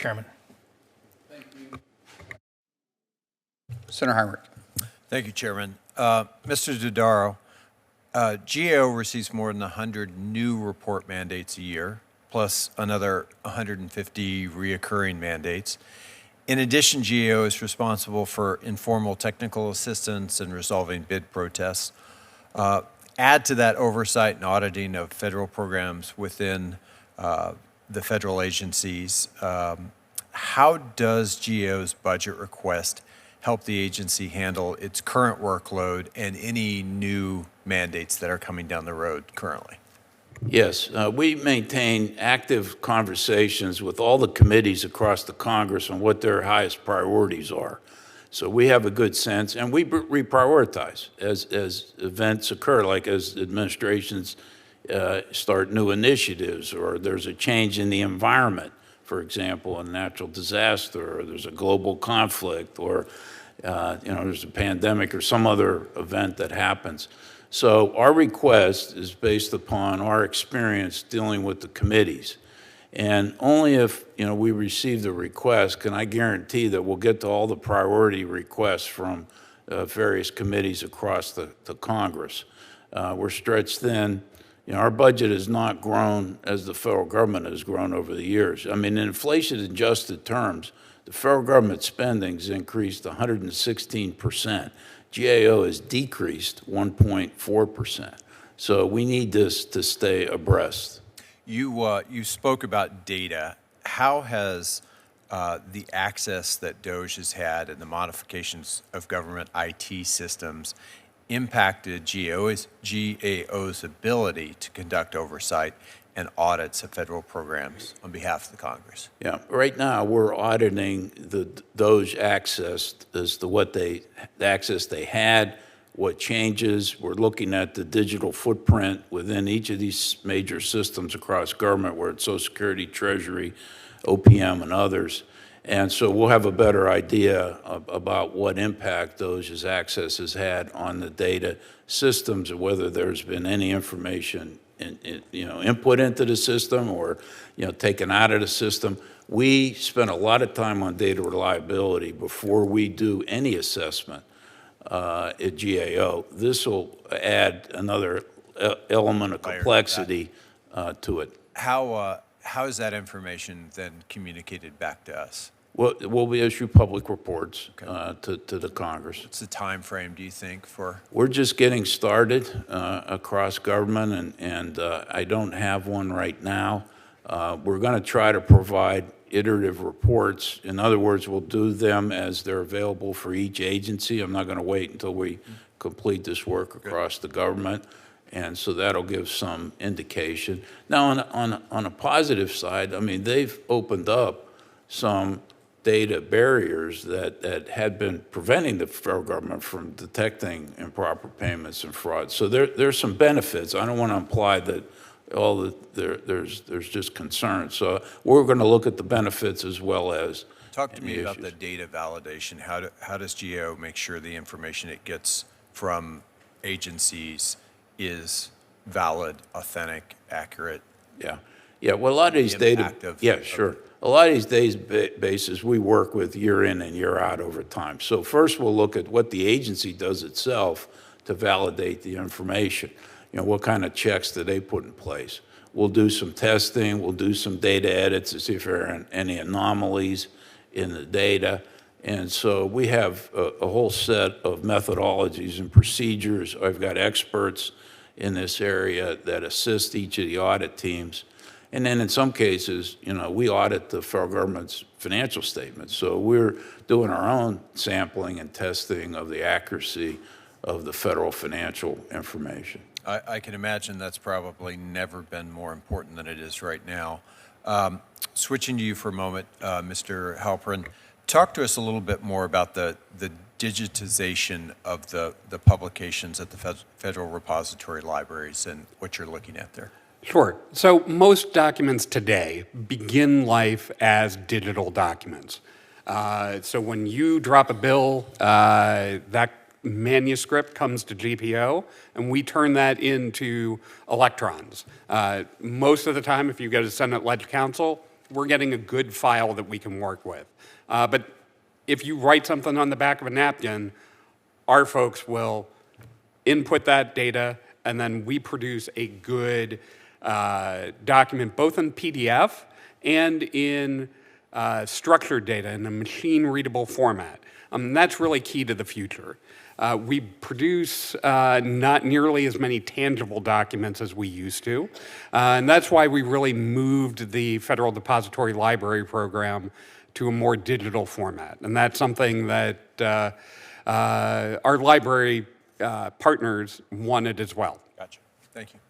Chairman. Senator Heinrich. Thank you, Chairman. Mr. Dodaro, GAO receives more than 100 new report mandates a year, plus another 150 reoccurring mandates. In addition, GAO is responsible for informal technical assistance and resolving bid protests. Add to that oversight and auditing of federal programs within the federal agencies. How does GAO's budget request help the agency handle its current workload and any new mandates that are coming down the road currently? Yes, we maintain active conversations with all the committees across the Congress on what their highest priorities are. So we have a good sense, and we reprioritize as events occur, like as administrations start new initiatives, or there's a change in the environment, for example, a natural disaster, or there's a global conflict, or there's a pandemic or some other event that happens. So our request is based upon our experience dealing with the committees. And only if we receive the request can I guarantee that we'll get to all the priority requests from various committees across the Congress. We're stretched thin. Our budget has not grown as the federal government has grown over the years. I mean, in inflation-adjusted terms, the federal government spending has increased 116%. GAO has decreased 1.4%. So we need this to stay abreast. You spoke about data. How has the access that DOGE has had and the modifications of government IT systems impacted GAO's ability to conduct oversight and audits of federal programs on behalf of the Congress? Yeah, right now we're auditing the DOGE access as to the access they had, what changes. We're looking at the digital footprint within each of these major systems across government, where it's Social Security, Treasury, OPM, and others. And so we'll have a better idea about what impact DOGE's access has had on the data systems, and whether there's been any information input into the system or taken out of the system. We spend a lot of time on data reliability before we do any assessment at GAO. This will add another element of complexity to it. How is that information then communicated back to us? Well, we'll issue public reports to the Congress. What's the time frame, do you think, for? We're just getting started across government, and I don't have one right now. We're going to try to provide iterative reports. In other words, we'll do them as they're available for each agency. I'm not going to wait until we complete this work across the government. And so that'll give some indication. Now, on a positive side, I mean, they've opened up some data barriers that had been preventing the federal government from detecting improper payments and fraud. So there's some benefits. I don't want to imply that there's just concern. So we're going to look at the benefits as well as Talk to me about the data validation. How does GAO make sure the information it gets from agencies is valid, authentic, accurate? Yeah. Well, a lot of these a lot of these databases we work with year in and year out over time. So first we'll look at what the agency does itself to validate the information. What kind of checks do they put in place? We'll do some testing. We'll do some data edits to see if there are any anomalies in the data. And so we have a whole set of methodologies and procedures. I've got experts in this area that assist each of the audit teams. And then in some cases, we audit the federal government's financial statements. So we're doing our own sampling and testing of the accuracy of the federal financial information. I can imagine that's probably never been more important than it is right now. Switching to you for a moment, Mr. Halperin, talk to us a little bit more about the digitization of the publications at the federal repository libraries and what you're looking at there. Sure. So most documents today begin life as digital documents. So when you drop a bill, that manuscript comes to GPO, and we turn that into electrons. Most of the time, if you go to Senate Ledge Council, we're getting a good file that we can work with. But if you write something on the back of a napkin, our folks will input that data, and then we produce a good document, both in PDF and in structured data in a machine-readable format. That's really key to the future. We produce not nearly as many tangible documents as we used to, and that's why we really moved the Federal Depository Library program to a more digital format. And that's something that our library partners wanted as well. Gotcha. Thank you.